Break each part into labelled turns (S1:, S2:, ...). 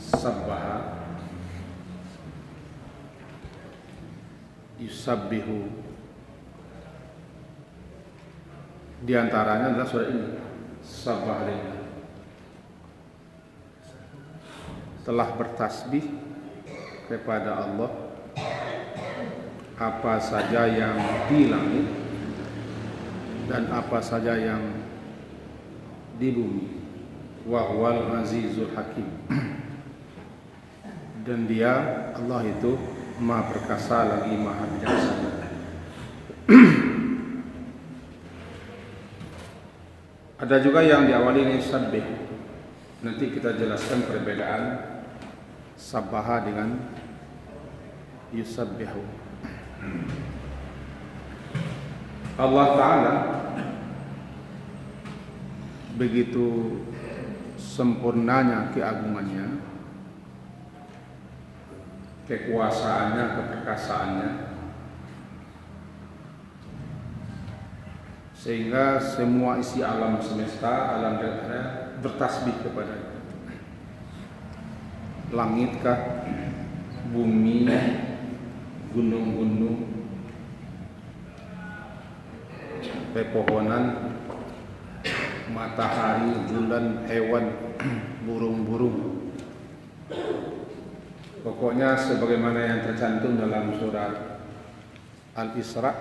S1: sabbaha, yusabbihu. Di antaranya adalah surah ini, Sabbaha lillah. Telah bertasbih kepada Allah apa saja yang di langit dan apa saja yang di bumi. Wa huwal azizul hakim. Dan dia, Allah itu Maha perkasa lagi Maha bijaksana. Ada juga yang diawali dengan sabbih. Nanti kita jelaskan perbedaan sabbaha dengan yusabbihu. Allah Ta'ala begitu sempurnanya keagungannya, kekuasaannya, keperkasaannya, sehingga semua isi alam semesta, alam raya bertasbih kepada-Nya. Langitkah, bumi, gunung-gunung, pepohonan, matahari, bulan, hewan, burung-burung. Pokoknya sebagaimana yang tercantum dalam surat Al-Isra,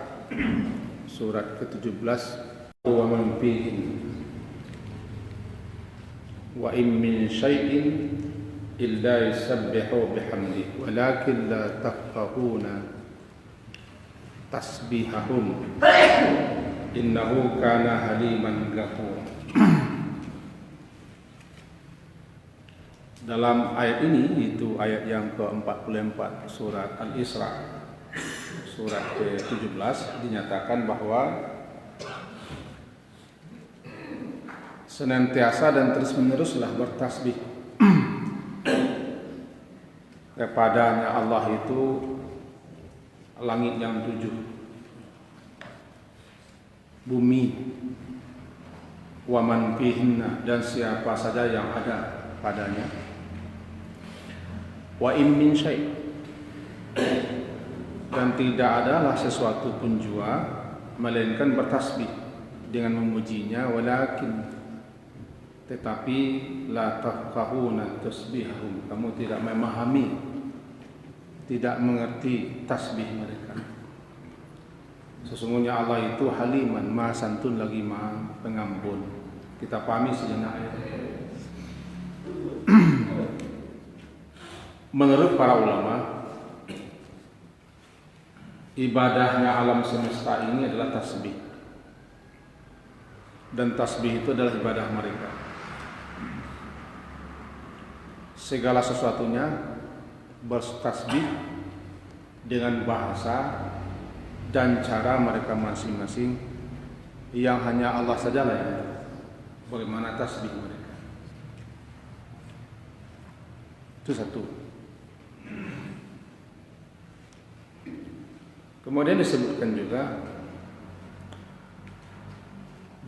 S1: surat ke-17, wa man fihi wa in min syai'in illa yusabbihu bihamdi walakin la tafqahuna tasbihahum innahu kana haliman ghafur. Dalam ayat ini, itu ayat yang ke-44 surat Al-Isra, surat ke-17, dinyatakan bahwa senantiasa dan terus-meneruslah bertasbih kepadanya Allah itu langit yang 7, bumi, wa man fihinna, dan siapa saja yang ada padanya, wa in min syai', dan tidak adalah sesuatu pun jua melainkan bertasbih dengan memujinya, walakin, tetapi, la tafqahuna tasbihahum, kamu tidak memahami, tidak mengerti tasbih mereka. Sesungguhnya Allah itu haliman, maha santun lagi maha pengampun. Kita pahami sejenak ayat. Menurut para ulama, ibadahnya alam semesta ini adalah tasbih, dan tasbih itu adalah ibadah mereka. Segala sesuatunya bertasbih dengan bahasa dan cara mereka masing-masing, yang hanya Allah sajalah yang tahu bagaimana tasbih mereka. Itu satu. Kemudian disebutkan juga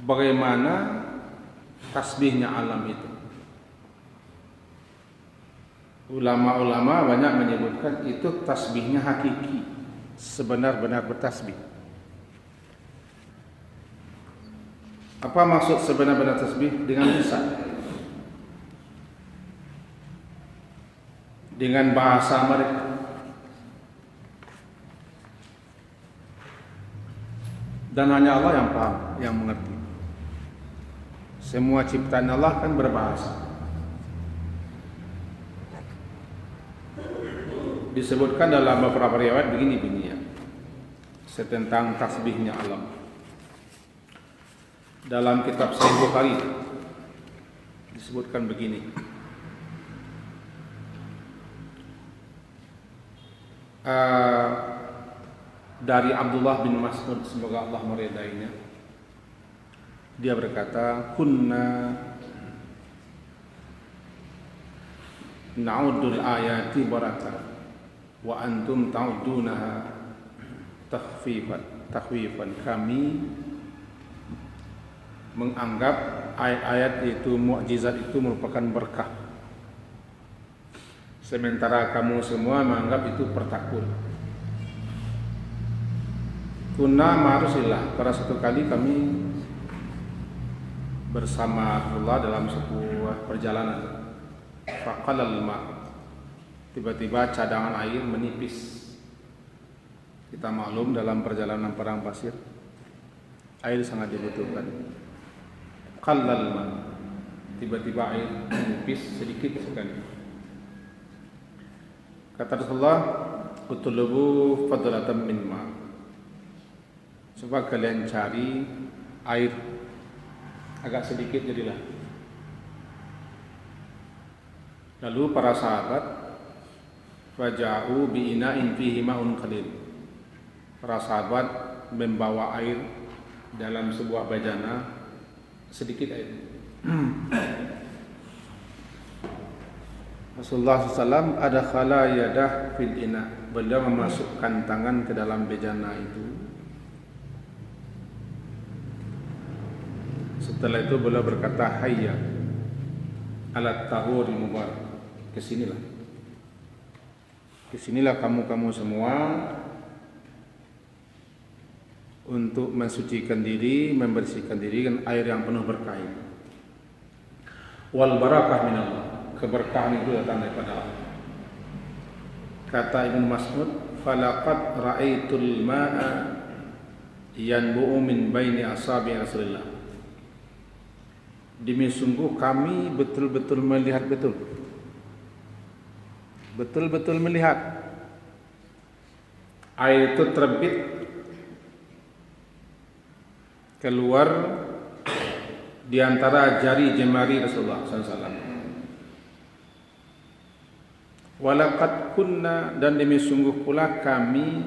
S1: bagaimana tasbihnya alam itu. Ulama-ulama banyak menyebutkan itu tasbihnya hakiki, sebenar-benar bertasbih. Apa maksud sebenar-benar tasbih? Dengan lisan, dengan bahasa mereka. Dan hanya Allah yang paham, yang mengerti. Semua ciptaan Allah kan berbahasa. Disebutkan dalam beberapa riwayat begini ya, tentang tasbihnya alam. Dalam kitab Sahih Bukhari disebutkan begini. Dari Abdullah bin Mas'ud, semoga Allah meridainya, dia berkata, kunna na'udul ayati barakah wa antum ta'udunaha takhfifan. Kami menganggap ayat-ayat itu, mukjizat itu merupakan berkah, sementara kamu semua menganggap itu pertakul. Kunna ma'rusillah, pada satu kali kami bersama Allah dalam sebuah perjalanan. Faqalal ma', tiba-tiba cadangan air menipis. Kita maklum dalam perjalanan perang pasir air sangat dibutuhkan. Qallal ma', tiba-tiba air menipis sedikit sekali. Kata Rasulullah, utlubu fadlatan min ma', coba kalian cari air agak sedikit jadilah. Lalu para sahabat faja'u bi ina'in fihi ma'un qalil, para sahabat membawa air dalam sebuah bejana sedikit air. Rasulullah SAW adakhala yadah fil ina, beliau memasukkan tangan ke dalam bejana itu. Setelah itu beliau berkata, hayya alat tahuri mubarak, kesinilah kamu semua untuk mensucikan diri, membersihkan diri dengan air yang penuh berkah. Wal barakah minallah, keberkahan itu datang daripada Allah. Kata Ibnu Mas'ud, falaqad ra'aitul ma'a yanbu'u min baini asabi Rasulillah, demi sungguh kami betul-betul melihat betul-betul melihat air itu terbit keluar di antara jari jemari Rasulullah SAW. Walaqad kunna, dan demi sungguh pula kami,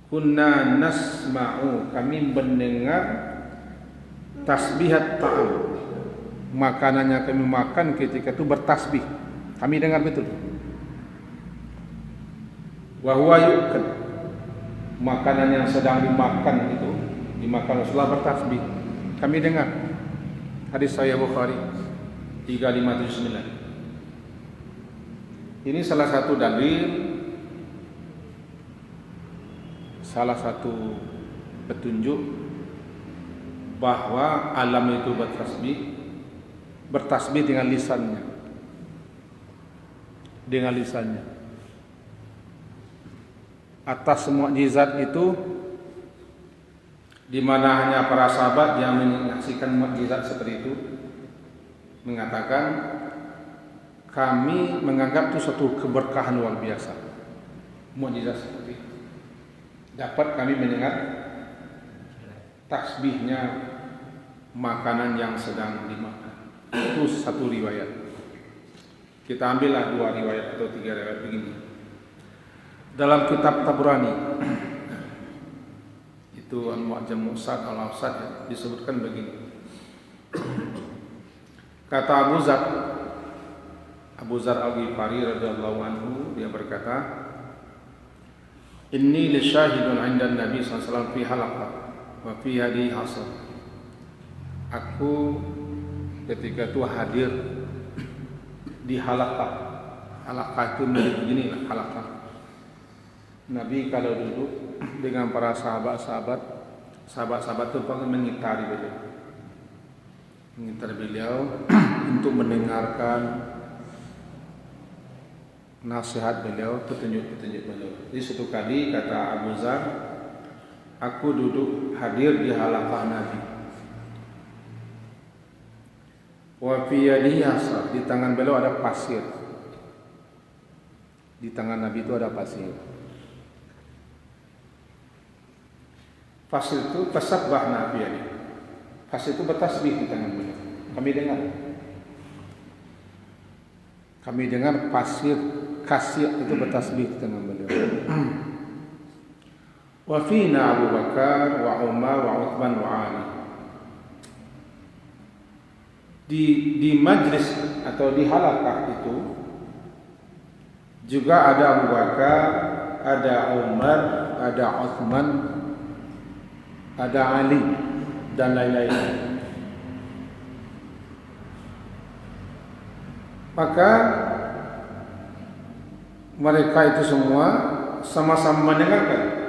S1: kunna nasma'u, kami mendengar tasbihat ta'am, makanannya kami makan ketika itu bertasbih, kami dengar betul. Wa huwa yu'kal, makanan yang sedang dimakan itu dimakan Rasulullah bertasbih, kami dengar. Hadis Sahih Bukhari 3579. Ini salah satu dalil, salah satu petunjuk bahwa alam itu bertasbih dengan lisannya, atas mukjizat itu, di mana hanya para sahabat yang menyaksikan mukjizat seperti itu mengatakan, kami menganggap itu suatu keberkahan luar biasa. Mukjizat seperti itu dapat kami mendengar tasbihnya makanan yang sedang dimakan. Itu satu riwayat. Kita ambillah 2 riwayat atau 3 riwayat begini. Dalam kitab Tabrani itu Al-Mu'jam Musad Al-Awsat disebutkan begini. Kata Abu Zar Al-Ghifari radhiyallahu anhu, dia berkata, inni lisyahidun 'inda Nabi sallallahu alaihi wasallam fi halaqah wa fi hadi hasad. Aku ketika itu hadir di halaqah. Halaqah itu begini lah, halaqah. Nabi kalau duduk dengan para sahabat-sahabat itu pasti mengitari beliau untuk mendengarkan nasihat beliau, petunjuk-petunjuk beliau. Jadi suatu kali kata Abu Zar, aku duduk hadir di halaqah Nabi. Wa fi yadihi asar, di tangan beliau ada pasir. Di tangan Nabi itu ada pasir. Pasir itu tasabbah Nabi ini. Pasir itu bertasbih di tangan beliau. Kami dengar pasir kasih itu bertasbih di tangan beliau. Wa fina Abu Bakar wa Umar wa Uthman wa Ali. Di majlis atau di halaqah itu juga ada Abu Bakar, ada Umar, ada Uthman, ada Ali dan lain-lain. Maka mereka itu semua sama-sama mendengarkan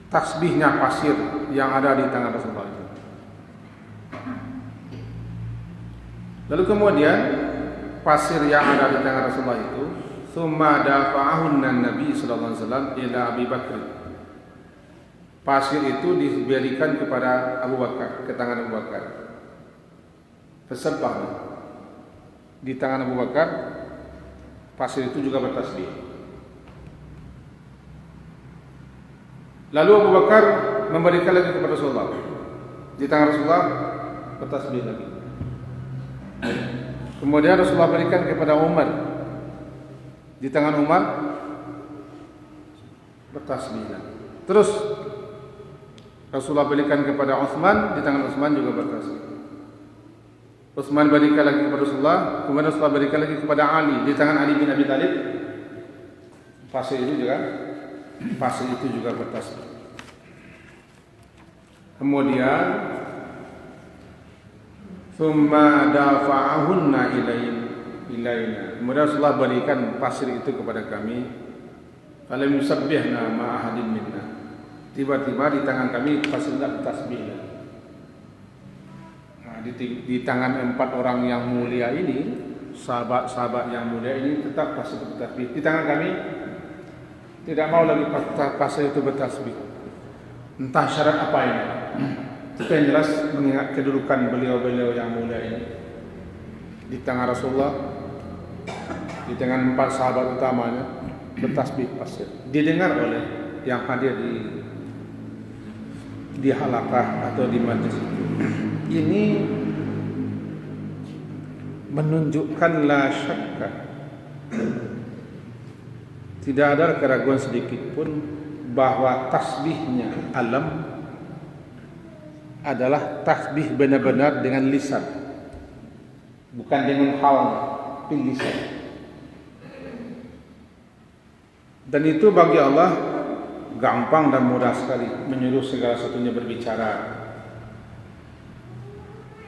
S1: tasbihnya pasir yang ada di tangan Rasulullah itu. Lalu kemudian pasir yang ada di tangan Rasulullah itu, thumma dafa'ahun Nabi sallallahu alaihi wasallam ila Abi Bakr. Pasir itu diberikan kepada Abu Bakar, ke tangan Abu Bakar. Tersebah di tangan Abu Bakar, pasir itu juga bertasbih. Lalu Abu Bakar memberikan lagi kepada Rasulullah. Di tangan Rasulullah bertasbih lagi. Kemudian Rasulullah berikan kepada Umar. Di tangan Umar bertasbih lagi. Terus Rasulullah berikan kepada Utsman, di tangan Utsman juga bertasbih. Utsman berikan lagi kepada Rasulullah, kemudian Rasulullah berikan lagi kepada Ali, di tangan Ali bin Abi Thalib. Pasir itu juga bertasbih. Kemudian thumma dafa'ahunna ilaina. Kemudian Rasulullah berikan pasir itu kepada kami. Falam yusabbihna ma'ahadin minna. Tiba-tiba di tangan kami pasir tidak bertasbih lagi. Nah, di tangan 4 orang yang mulia ini, sahabat-sahabat yang mulia ini tetap pasir bertasbih. Di tangan kami tidak mau lagi pasir itu bertasbih. Entah syarat apa ini. Itu yang jelas mengingat kedudukan beliau-beliau yang mulia ini. Di tangan Rasulullah, di tangan 4 sahabat utamanya bertasbih pasir. Didengar oleh yang hadir di halaqah atau di majlis. Ini menunjukkan la syakka, tidak ada keraguan sedikit pun bahwa tasbihnya alam adalah tasbih benar-benar dengan lisan, bukan dengan hawa, tapi lisan. Dan itu bagi Allah gampang dan mudah sekali, menyuruh segala satunya berbicara.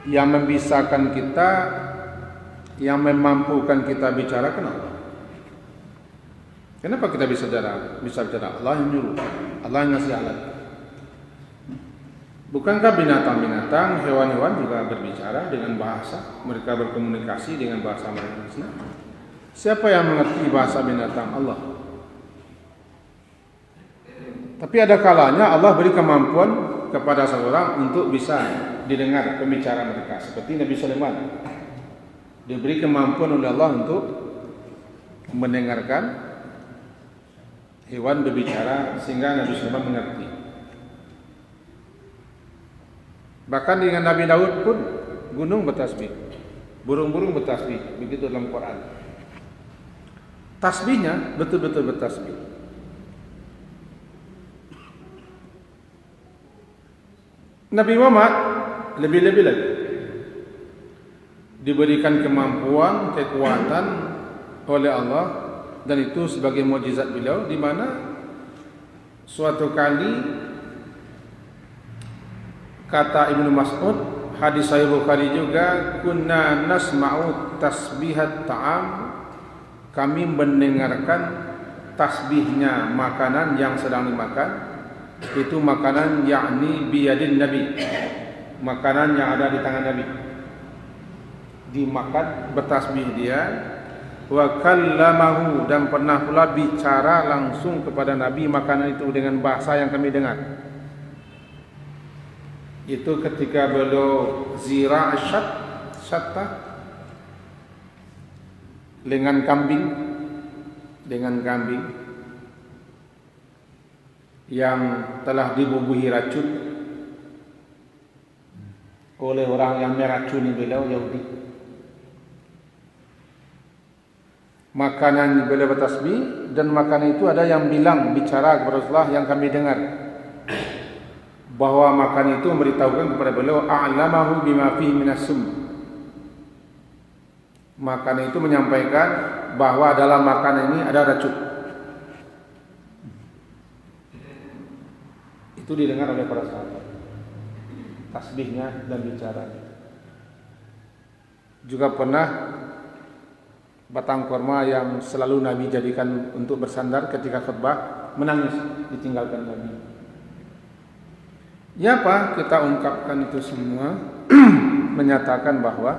S1: Yang membisakan kita, yang memampukan kita bicara, kenapa? Kenapa kita bisa bicara? Allah yang nyuruh, Allah yang ngasih alat. Bukankah binatang-binatang, hewan-hewan juga berbicara dengan bahasa? Mereka berkomunikasi dengan bahasa mereka. Siapa yang mengerti bahasa binatang? Allah. Tapi ada kalanya Allah beri kemampuan kepada seseorang untuk bisa didengar pembicaraan mereka. Seperti Nabi Sulaiman, diberi kemampuan oleh Allah untuk mendengarkan hewan berbicara sehingga Nabi Sulaiman mengerti. Bahkan dengan Nabi Daud pun gunung bertasbih, burung-burung bertasbih, begitu dalam Quran. Tasbihnya betul-betul bertasbih. Nabi Muhammad lebih-lebih lagi diberikan kemampuan, kekuatan oleh Allah, dan itu sebagai mukjizat beliau, di mana suatu kali kata Ibnu Mas'ud, hadis Sahih Bukhari juga, kunna nasma'u tasbihat ta'am, kami mendengarkan tasbihnya makanan yang sedang dimakan. Itu makanan yakni biyadin Nabi, makanan yang ada di tangan Nabi, dimakan bertasbih dia. Wa kallamahu, dan pernah pula bicara langsung kepada Nabi makanan itu dengan bahasa yang kami dengar. Itu ketika beliau zira' syatta, dengan kambing yang telah dibubuhi racun oleh orang yang meracuni beliau, Yahudi. Makanan beliau bertasbih, dan makanan itu ada yang bicara kepada Rasulullah yang kami dengar, bahwa makan itu memberitahukan kepada beliau a'lamahu bima fihi minas sum. Makanan itu menyampaikan bahwa dalam makanan ini ada racun. Itu didengar oleh para sahabat, tasbihnya dan bicaranya. Juga pernah batang kurma yang selalu Nabi jadikan untuk bersandar ketika khutbah, menangis ditinggalkan Nabi. Ya apa? Kita ungkapkan itu semua menyatakan bahwa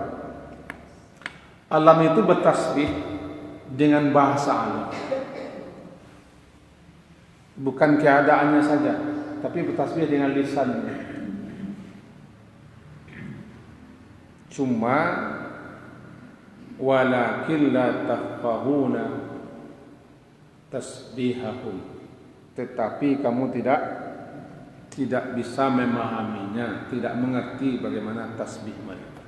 S1: alam itu bertasbih dengan bahasa alam. Bukan keadaannya saja, tapi bertasbih dengan lisannya. Cuma walakin la tafqahuna tasbihahum, tetapi kamu tidak bisa memahaminya, tidak mengerti bagaimana tasbih mereka.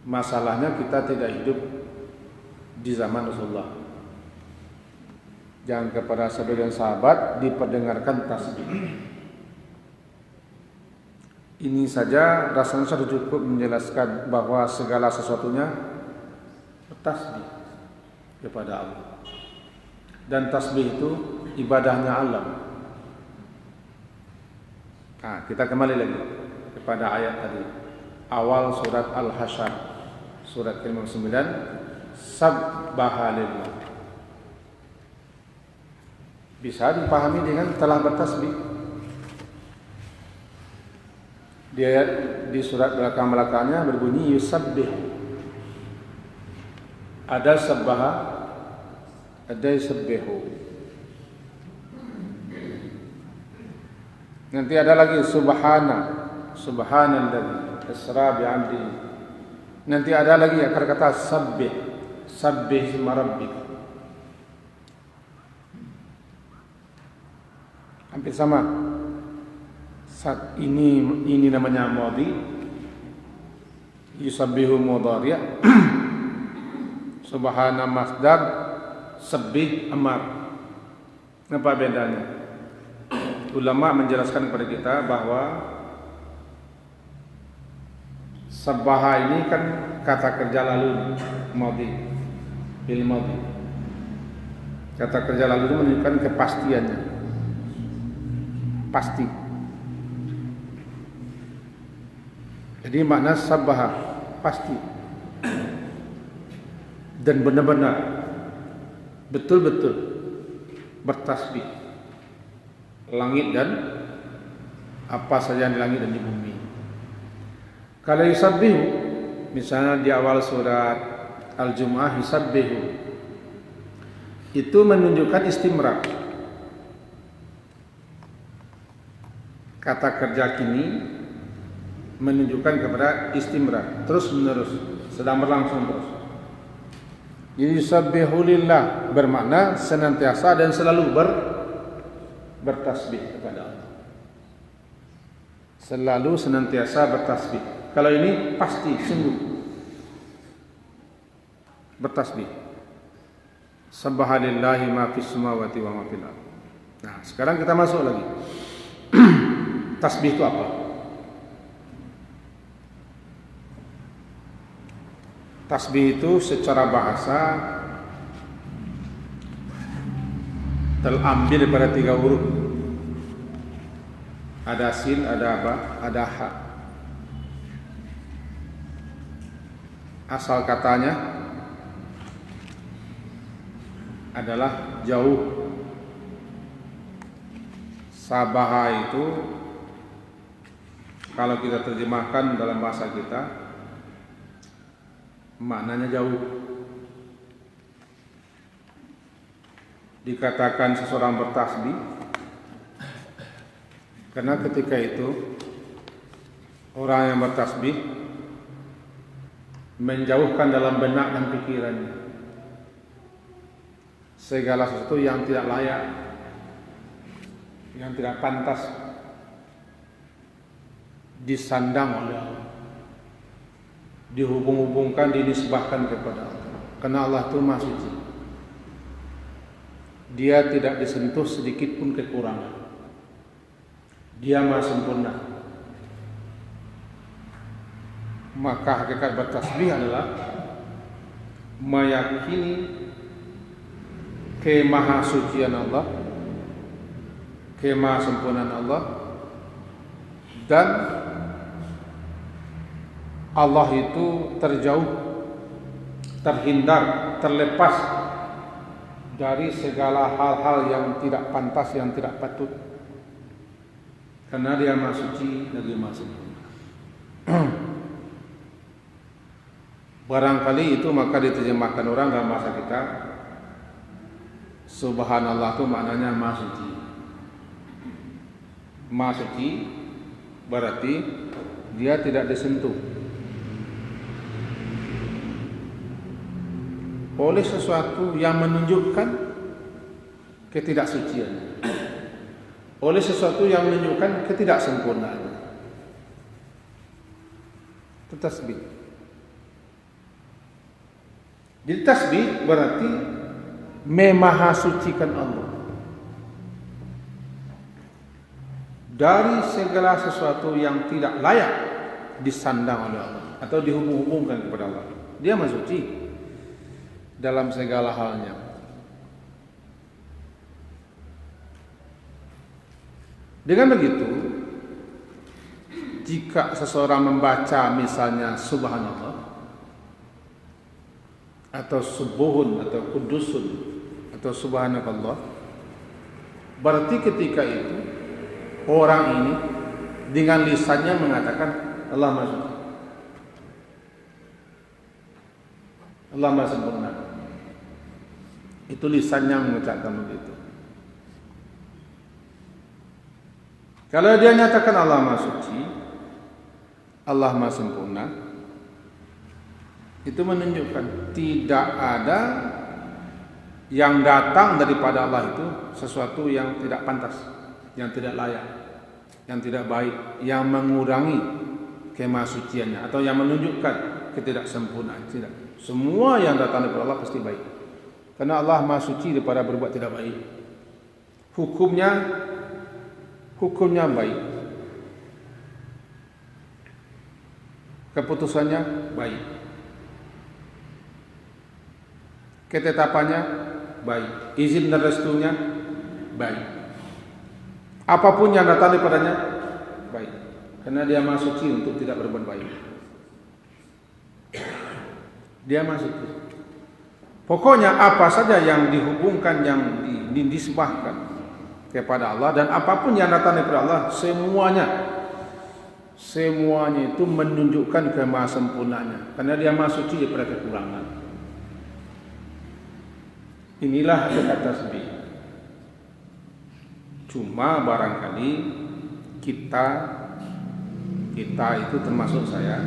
S1: Masalahnya kita tidak hidup di zaman Rasulullah. Jangan kepada sebagian sahabat diperdengarkan tasbih. Ini saja rasanya sudah cukup menjelaskan bahwa segala sesuatunya bertasbih kepada Allah. Dan tasbih itu ibadahnya alam. Nah, kita kembali lagi kepada ayat tadi. Awal surat Al-Hasyr, surat ke-9, sabbaha lillah. Bisa dipahami dengan telah bertasbih. Dia di surat belakang-belakangnya berbunyi yusabbih. Ada sabbaha, ada yusabbihu. Nanti ada lagi subhanalladzi asra bi'abdi. Nanti ada lagi akar kata sabbih isma rabbik. Hampir sama. Saat ini namanya madhi, yusabbihu mudhari', subhana masdar, sabbih amar. Apa bedanya? Ulama menjelaskan kepada kita bahwa sabbaha ini kan kata kerja lalu, madhi, bil madhi. Kata kerja lalu itu menunjukkan kepastiannya, pasti. Jadi makna sabbaha pasti dan benar-benar betul-betul bertasbih langit dan apa saja yang di langit dan di bumi. Kalau yusabbihu, misalnya di awal surat Al-Jumu'ah, yusabbihu itu menunjukkan istimrar. Kata kerja kini menunjukkan kepada istimrar, terus menerus, sedang berlangsung terus. Jadi yusabbihu lillah bermakna senantiasa dan selalu bertasbih kepada Allah. Selalu senantiasa bertasbih. Kalau ini pasti sungguh bertasbih. Subhanallahi ma fis samawati wa ma fil ardh. Nah, sekarang kita masuk lagi. Tasbih itu apa? Tasbih itu secara bahasa terambil daripada 3 huruf. Ada sin, ada ba, ada ha. Asal katanya adalah jauh. Sabaha itu kalau kita terjemahkan dalam bahasa kita maknanya jauh. Dikatakan seseorang bertasbih karena ketika itu orang yang bertasbih menjauhkan dalam benak dan pikirannya segala sesuatu yang tidak layak, yang tidak pantas disandang oleh Allah, dihubung-hubungkan, dinisbahkan kepada Allah. Karena Allah itu Maha Suci. Dia tidak disentuh sedikit pun kekurangan. Dia Maha Sempurna. Maka hakikat bertasbih adalah meyakini kemahasucian Allah, kemahasempurnaan Allah, dan Allah itu terjauh terhindar, terlepas dari segala hal-hal yang tidak pantas, yang tidak patut. Karena dia Maha Suci, lagi Maha Sempurna. Barangkali itu maka diterjemahkan orang dalam bahasa kita, Subhanallah itu maknanya Maha Suci. Maha Suci berarti dia tidak disentuh oleh sesuatu yang menunjukkan ketidaksucian, oleh sesuatu yang menunjukkan ketidaksempurnaan. Itu tasbih. Jadi tasbih berarti memahasucikan Allah dari segala sesuatu yang tidak layak disandang oleh Allah atau dihubung-hubungkan kepada Allah. Dia Maha Suci dalam segala halnya. Dengan begitu, jika seseorang membaca misalnya Subhanallah atau Subuhun atau Kudusun atau Subhanakallah, berarti ketika itu orang ini dengan lisannya mengatakan Allah Maha Suci, Allah Maha Sempurna. Itu lisannya mengucapkan begitu. Kalau dia nyatakan Allah Maha Suci, Allah Maha Sempurna, itu menunjukkan tidak ada yang datang daripada Allah itu sesuatu yang tidak pantas, yang tidak layak, yang tidak baik, yang mengurangi kemahasuciannya atau yang menunjukkan ketidaksempurnaan. Tidak. Semua yang datang daripada Allah pasti baik. Karena Allah Maha Suci daripada berbuat tidak baik. Hukumnya baik. Keputusannya baik. Ketetapannya baik. Izin dan restunya baik. Apapun yang datang daripadanya baik. Karena dia Maha Suci untuk tidak berbuat baik. Dia Maha Suci. Pokoknya apa saja yang dihubungkan, yang disembahkan kepada Allah dan apapun yang datang daripada Allah, semuanya itu menunjukkan kemahasempurnaannya. Karena dia Maha Suci daripada kekurangan. Inilah hakikat tasbih. Cuma barangkali kita itu termasuk saya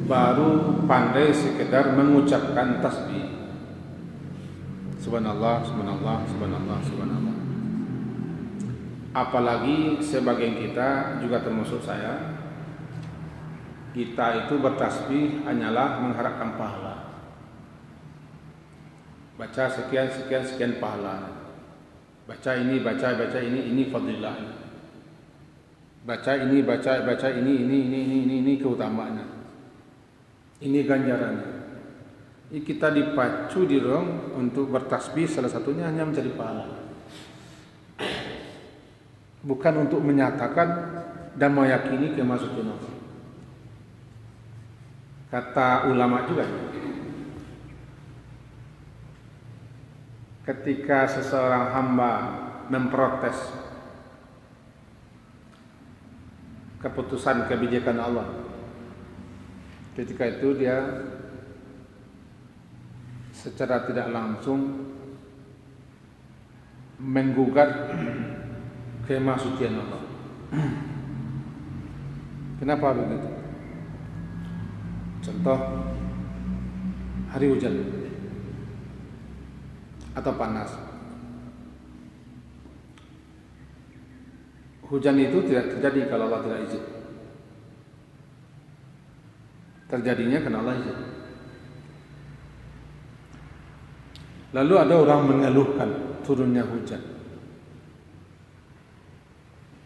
S1: baru pandai sekedar mengucapkan tasbih. Subhanallah, subhanallah, subhanallah, subhanallah. Apalagi sebagian kita juga termasuk saya, kita itu bertasbih hanyalah mengharapkan pahala. Baca sekian pahala. Baca ini fadilah. Baca ini keutamaannya. Ini ganjarannya. Kita dipacu, didorong untuk bertasbih, salah satunya hanya mencari pahala. Bukan untuk menyatakan dan meyakini kemahasucian Allah. Kata ulama juga, ketika seseorang hamba memprotes keputusan kebijakan Allah, ketika itu dia secara tidak langsung menggugat kemahasucian Allah. Kenapa begitu? Contoh, hari hujan atau panas. Hujan itu tidak terjadi kalau Allah tidak izin. Terjadinya karena Allah izin. Lalu ada orang mengeluhkan turunnya hujan.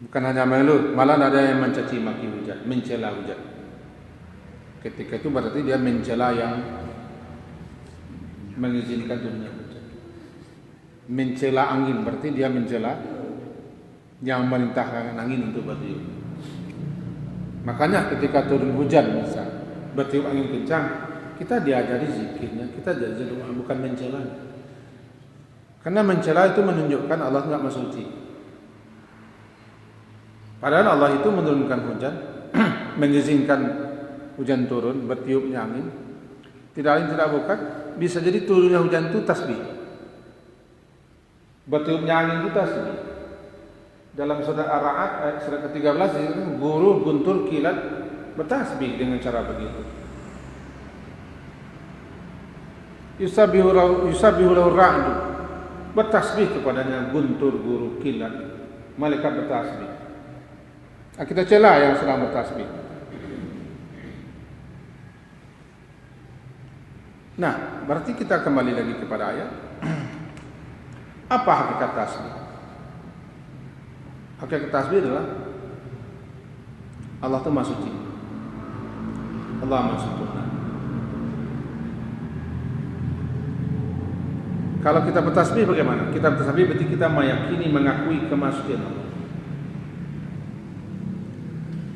S1: Bukan hanya mengeluh, malah ada yang mencaci maki hujan, mencela hujan. Ketika itu berarti dia mencela yang mengizinkan turunnya hujan. Mencela angin berarti dia mencela yang merintahkan angin untuk bertiup. Makanya ketika turun hujan misal bertiup angin kencang, kita diajari zikirnya, kita diajari doa, bukan mencela. Karena mencela itu menunjukkan Allah enggak maha suci. Padahal Allah itu menurunkan hujan, mengizinkan hujan turun, bertiupnya angin. Tidak lain tidak bukan, bisa jadi turunnya hujan itu tasbih. Bertiupnya angin itu tasbih. Dalam surat Ar-Ra'd ayat surat ke-13 guru guntur kilat bertasbih dengan cara begitu. Yusabbihu lahu ra'du, bertasbih kepadanya guntur, guru, kilat, malaikat bertasbih. Kita cela yang sedang bertasbih. Nah, berarti kita kembali lagi kepada ayat. Apa hakikat tasbih? Hakikat tasbih adalah Allah itu maha suci. Allah maha sempurna. Kalau kita bertasbih bagaimana? Kita bertasbih berarti kita meyakini, mengakui kemasucian Allah.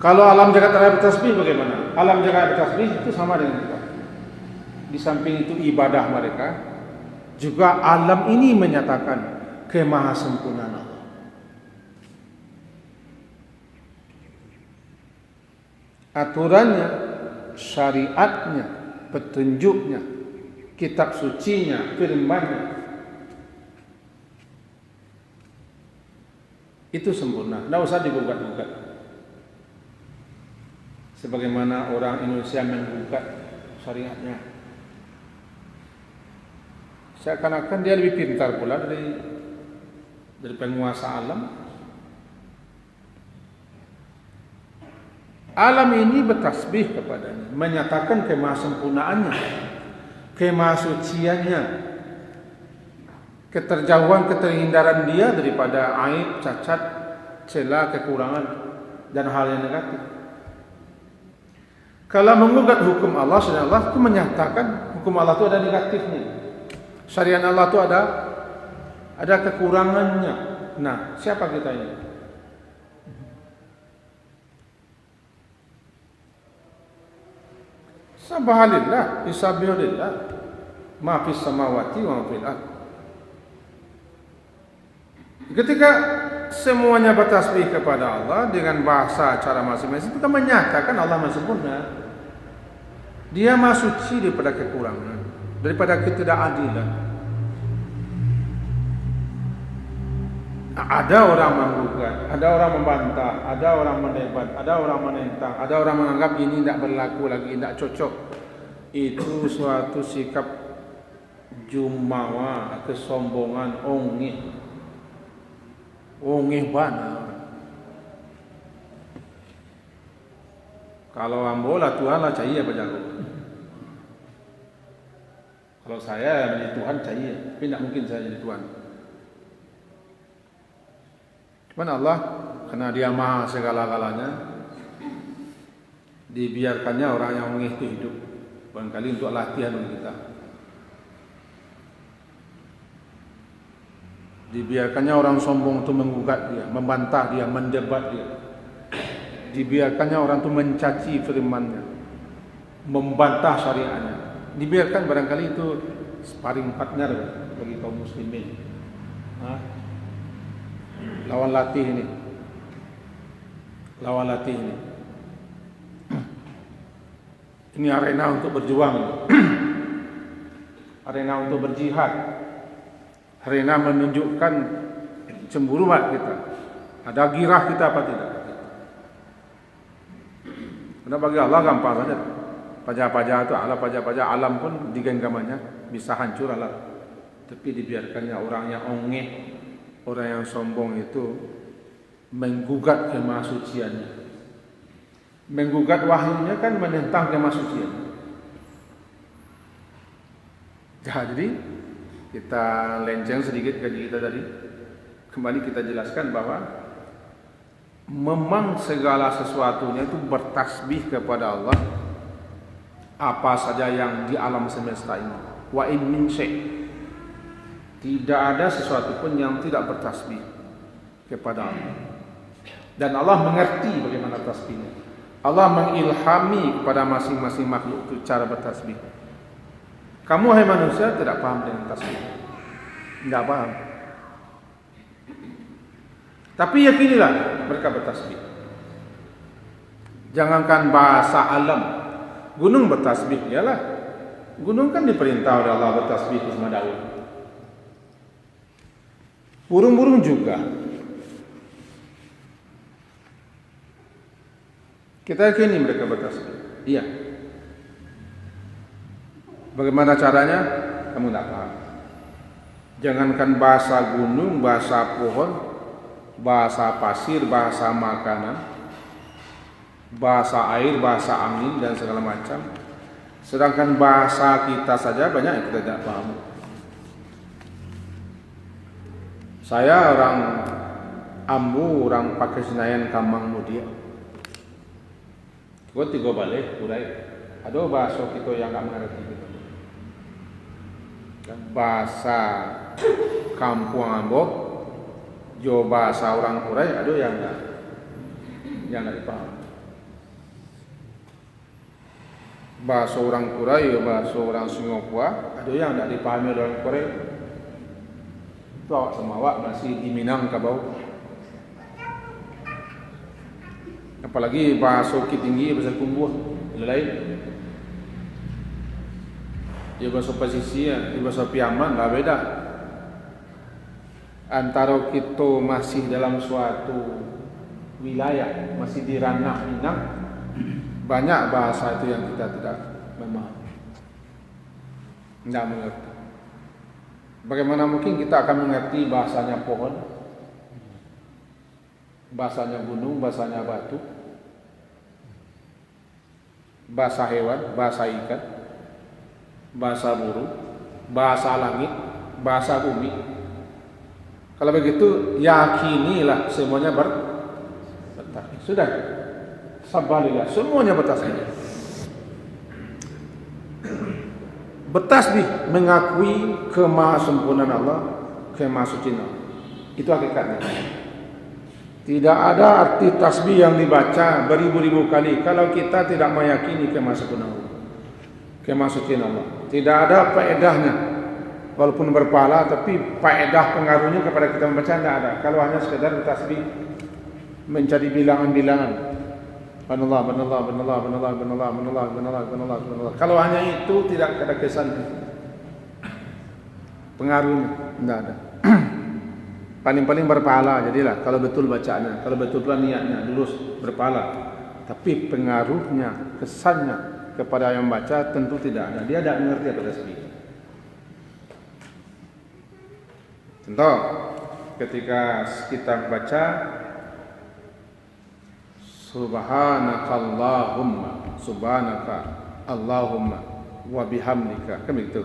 S1: Kalau alam jagat raya bertasbih bagaimana? Alam jagat bertasbih itu sama dengan kita. Di samping itu ibadah mereka, juga alam ini menyatakan kemahasempurnaan Allah. Aturannya, syariatnya, petunjuknya, kitab sucinya, firman-Nya, itu sempurna, tidak usah digugat-gugat. Sebagaimana orang Indonesia menggugat syariatnya, seakan-akan dia lebih pintar pula dari penguasa alam. Alam ini bertasbih kepadanya, menyatakan kemahasempurnaannya, kemahasuciannya, keterjauhan, keterhindaran dia daripada aib, cacat, celah, kekurangan dan hal yang negatif. Kalau menggugat hukum Allah, syariat Allah itu menyatakan hukum Allah itu ada negatifnya. Syariat Allah itu ada kekurangannya. Nah, siapa kita ini? Subhanallah, bisabihillah, ma fis samawati wa ma fil ardh. Ketika semuanya bertasbih kepada Allah dengan bahasa cara masing-masing, kita menyatakan Allah maha sempurna. Dia maha suci daripada kekurangan, daripada ketidakadilan. Ada orang menggugat, ada orang membantah, ada orang mendebat, ada orang menentang, ada orang menganggap ini tidak berlaku lagi, tidak cocok. Itu suatu sikap jumawa, kesombongan, ongeh banget. Kalau ambola Tuhan lah cahaya apa jago. Kalau saya menjadi Tuhan cahaya, tapi tidak mungkin saya jadi Tuhan. Cuman Allah, karena Dia maha segala-galanya, dibiarkannya orang yang ongeh itu hidup. Barangkali untuk latihan bagi kita. Dibiarkannya orang sombong itu menggugat dia, membantah dia, mendebat dia. Dibiarkannya orang itu mencaci firman-Nya, membantah syariatnya. Dibiarkan barangkali itu sparring partner bagi kaum muslimin. Lawan latih ini. Ini arena untuk berjuang. Arena untuk berjihad. Arena menunjukkan cemburuan kita. Ada girah kita apa tidak? Karena bagi Allah gampang saja. Pajak-pajak itu Allah, pajak-pajak alam pun digenggamannya bisa hancur alam. Tapi dibiarkannya orang yang ongeh, orang yang sombong itu menggugat kemahasuciannya. Menggugat wahyunya kan menentang kemahasuciannya. Jadi kita lenceng sedikit kaji kita tadi. Kembali kita jelaskan bahwa memang segala sesuatunya itu bertasbih kepada Allah. Apa saja yang di alam semesta ini. Wa in min syai'. Tidak ada sesuatu pun yang tidak bertasbih kepada Allah. Dan Allah mengerti bagaimana tasbihnya. Allah mengilhami kepada masing-masing makhluk itu cara bertasbih. Kamu hai manusia tidak paham dengan tasbih. Tidak paham. Tapi yakinilah mereka bertasbih. Jangankan bahasa alam, gunung bertasbih. Iyalah, gunung kan diperintah oleh Allah bertasbih bersama daun. Burung-burung juga. Kita yakini mereka bertasbih. Iya. Bagaimana caranya? Kamu tidak paham. Jangankan bahasa gunung, bahasa pohon, bahasa pasir, bahasa makanan, bahasa air, bahasa angin dan segala macam. Sedangkan bahasa kita saja banyak yang kita tidak paham. Saya orang Ambu, orang pakai Senayan Kamang Mudia. Kau tiga balik, urai. Ada bahasa kita yang tak mengerti kita. Bahasa kampung Ambo, jo bahasa orang Kurai, ada yang tak dipaham. Bahasa orang Kurai, bahasa orang Singapura, ada yang tak dipahami orang Kurai. Itu awak sama awak masih di Minang ke bawah. Apalagi bahasa Bukit Tinggi, bahasa Kumbuh, lain. Ya bahasa pesisir, bahasa Piaman lah beda. Antara kita masih dalam suatu wilayah, masih di ranah Minang, banyak bahasa itu yang kita tidak memahami, tidak mengerti. Bagaimana mungkin kita akan mengerti bahasanya pohon, bahasanya gunung, bahasanya batu, bahasa hewan, bahasa ikan, bahasa burung, bahasa langit, bahasa bumi. Kalau begitu, yakinilah semuanya bertasbih. Sudah, sabalilah, semuanya bertasbih. Bertasbih mengakui kemahasempurnaan Allah, kemahasucian Allah. Itu hakikatnya. Tidak ada arti tasbih yang dibaca beribu-ribu kali kalau kita tidak meyakini kemahasempurnaan Allah, kemahasucian Allah. Tidak ada faedahnya. Walaupun berpahala, tapi faedah pengaruhnya kepada kita membaca tidak ada. Kalau hanya sekedar bertasbih mencari bilangan-bilangan. Banallah, banallah, banallah, banallah, banallah, banallah, banallah, banallah, banallah. Kalau hanya itu tidak ada kesan pengaruhnya, tidak ada. Paling-paling berpahala jadilah kalau betul bacaannya, kalau betul pula niatnya lulus berpahala. Tapi pengaruhnya, kesannya kepada yang membaca tentu tidak ada. Dia tidak mengerti apa tasbih. Contoh, ketika kita baca Subhanakallahumma, subhanaka Allahumma wa bihamdika, kan begitu.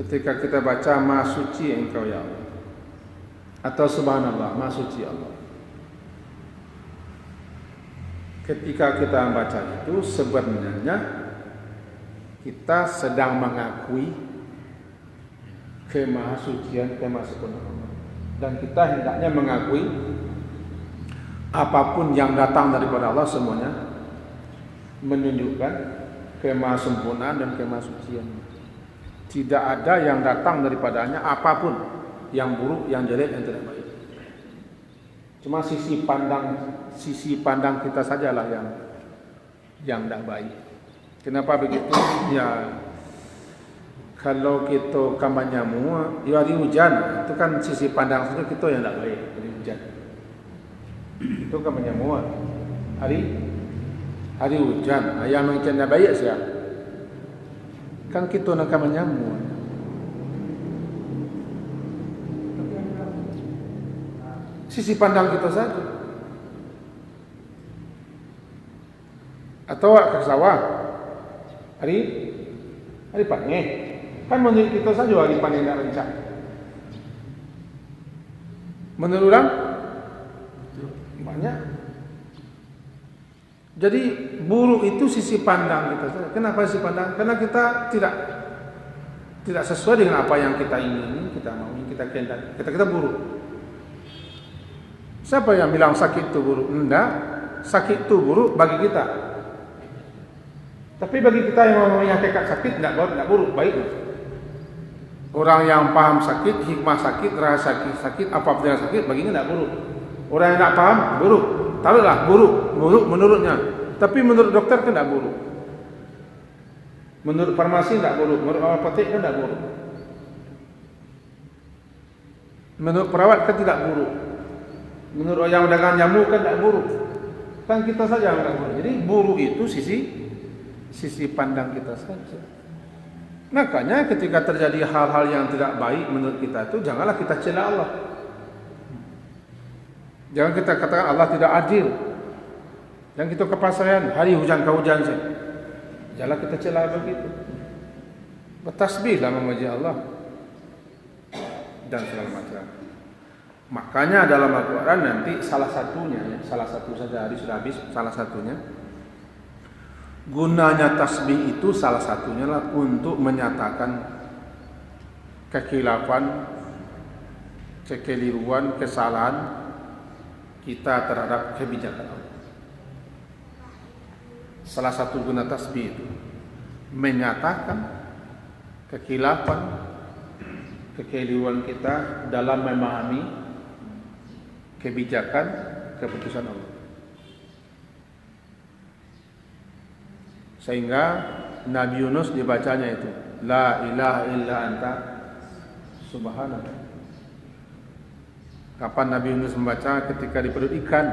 S1: Ketika kita baca Maha Suci Engkau ya Allah, atau Subhanallah, Maha Suci Allah. Ketika kita membaca itu sebenarnya kita sedang mengakui kemahasucian, kemahasempurnaan Allah, dan kita hendaknya mengakui apapun yang datang daripada Allah semuanya menunjukkan kemahasempurnaan dan kemahasucian. Tidak ada yang datang daripadanya apapun yang buruk, yang jelek, yang tidak baik. Cuma sisi pandang kita sajalah yang tidak baik. Kenapa begitu? Ya, kalau kita kampanye ya hari hujan, itu kan sisi pandang saja kita yang tidak baik. Hari hujan itu kampanye hari hujan, yang macam tidak baik sih. Kan kita nak kampanye sisi pandang kita saja. Atau ke sawah hari panen, kan menurut kita saja hari panen tidak rencak. Menurut orang banyak. Jadi buruk itu sisi pandang kita saja. Kenapa sisi pandang? Karena kita tidak sesuai dengan apa yang kita ingini, kita mau, kita kehendaki. Kita buruk. Siapa yang bilang sakit itu buruk? Enggak. Sakit itu buruk bagi kita. Tapi bagi kita yang memahami hakikat sakit tidak buruk, baik. Orang yang paham sakit, hikmah sakit, rasa sakit, apa yang sakit, baginya tidak buruk. Orang yang tidak paham, buruk. Taruhlah buruk menurutnya. Tapi menurut dokter kan tidak buruk. Menurut farmasi tidak buruk, menurut apotek kan tidak buruk. Menurut perawat kan tidak buruk. Menurut yang dagang jamu kan tidak buruk. Kan kita saja yang tidak buruk. Jadi buruk itu sisi pandang kita saja. Makanya ketika terjadi hal-hal yang tidak baik menurut kita itu, janganlah kita cela Allah. Jangan kita katakan Allah tidak adil. Jangan kita kepasaran, hari hujan kau hujan saja. Janganlah kita cela begitu. Bertasbihlah memuji Allah dan segala macam. Makanya dalam Al-Quran nanti salah satu saja, hari sudah habis, salah satunya gunanya tasbih itu salah satunya lah untuk menyatakan kekhilafan, kekeliruan, kesalahan kita terhadap kebijakan Allah. Salah satu guna tasbih itu menyatakan kekhilafan, kekeliruan kita dalam memahami kebijakan, keputusan Allah. Sehingga Nabi Yunus dibacanya itu La ilaha illa anta subhanaka. Kapan Nabi Yunus membaca? Ketika di perut ikan.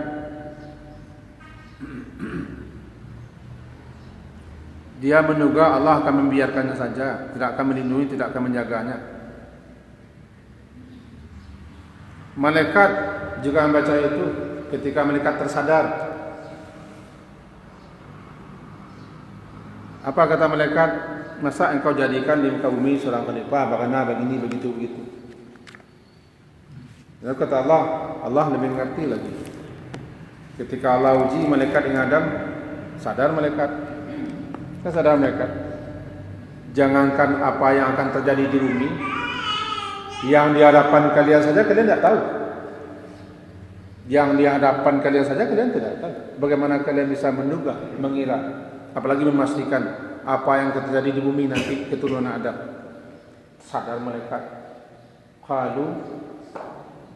S1: Dia menduga Allah akan membiarkannya saja, tidak akan melindungi, tidak akan menjaganya. Malaikat juga membaca itu ketika malaikat tersadar. Apa kata malaikat? Masa engkau jadikan di muka bumi seorang khalifah, bagaimana begini begitu begitu. Lalu kata Allah lebih mengerti lagi. Ketika Allah uji malaikat dengan Adam, sadar malaikat. Sadar malaikat. Jangankan apa yang akan terjadi di bumi, yang di hadapan kalian saja kalian tidak tahu. Yang di hadapan kalian saja kalian tidak tahu. Bagaimana kalian bisa menduga, mengira, apalagi memastikan apa yang terjadi di bumi nanti keturunan Adam. Sadar malaikat. Qalu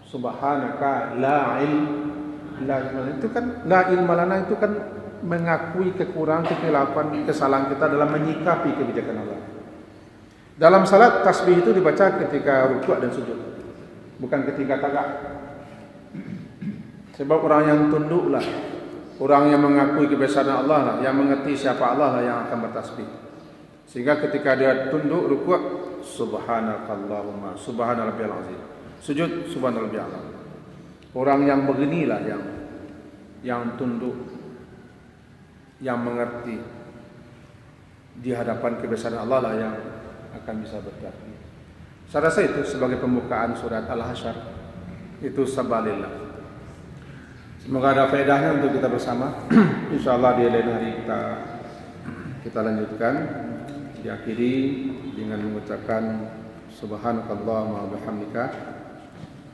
S1: subhanaka la ilma. Itu kan la ilma lana, itu kan mengakui kekurangan, kekhilafan, kesalahan kita dalam menyikapi kebijakan Allah. Dalam salat tasbih itu dibaca ketika rukuk dan sujud, bukan ketika tagak. Sebab orang yang tunduklah, orang yang mengakui kebesaran Allah lah, yang mengerti siapa Allah lah yang akan bertasbih. Sehingga ketika dia tunduk rukuk, subhanakallahumma subhanarabbiyal azim. Sujud subhanarabbiyal azim. Orang yang beginilah yang tunduk, yang mengerti di hadapan kebesaran Allah lah yang akan bisa bertasbih. Saya rasa itu sebagai pembukaan surat Al-Hasyr. Itu sabalillah. Semoga ada faedahnya untuk kita bersama. Insyaallah di lain hari kita lanjutkan. Diakhiri dengan mengucapkan subhanakallahumma wa bihamdika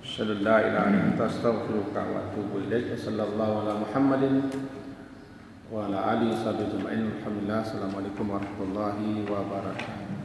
S1: asyhadu an la ilaha illa anta astaghfiruka wa atubu ilaik. Sallallahu ala Muhammadin wa ala alihi wa sahbihi ajma'in. Alhamdulillah. Assalamualaikum warahmatullahi wabarakatuh.